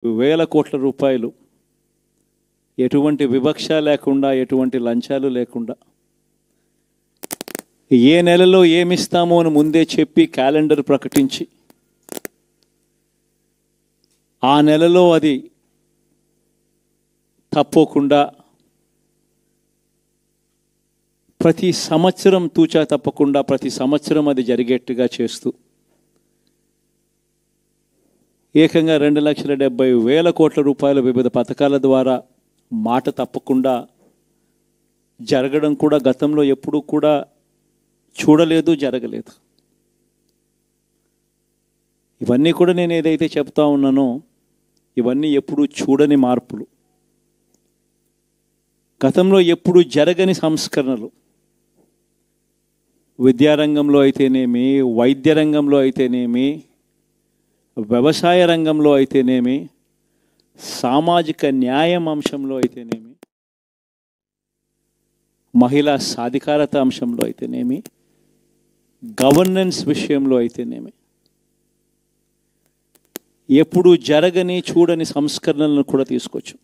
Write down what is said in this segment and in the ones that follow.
వేల కోట్ల రూపాయలు ఎటువంటి వివక్ష లేకుండా, ఎటువంటి లంచాలు లేకుండా, ఏ నెలలో ఏమిస్తామో అని ముందే చెప్పి క్యాలెండర్ ప్రకటించి ఆ నెలలో అది తప్పకుండా ప్రతి సంవత్సరం తూచా తప్పకుండా ప్రతి సంవత్సరం అది జరిగేట్టుగా చేస్తూ ఏకంగా 2,70,000 కోట్ల రూపాయల వివిధ పథకాల ద్వారా మాట తప్పకుండా జరగడం కూడా గతంలో ఎప్పుడూ కూడా చూడలేదు, జరగలేదు. ఇవన్నీ కూడా నేను ఏదైతే చెప్తా ఉన్నానో ఇవన్నీ ఎప్పుడూ చూడని మార్పులు, గతంలో ఎప్పుడూ జరగని సంస్కరణలు. విద్యారంగంలో అయితేనేమి, వైద్య రంగంలో అయితేనేమి, వ్యవసాయ రంగంలో అయితేనేమి, సామాజిక న్యాయం అంశంలో అయితేనేమి, మహిళా సాధికారత అంశంలో అయితేనేమి, గవర్నెన్స్ విషయంలో అయితేనేమి ఎప్పుడు జరగని చూడని సంస్కరణలను కూడా తీసుకొచ్చు.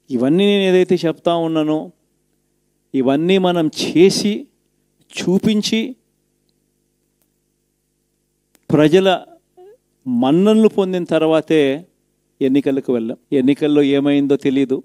ఇవన్నీ నేను ఏదైతే చెప్తా ఉన్నానో ఇవన్నీ మనం చేసి చూపించి ప్రజల మన్ననలు పొందిన తర్వాతే ఎన్నికలకు వెళ్ళాం. ఎన్నికల్లో ఏమైందో తెలీదు.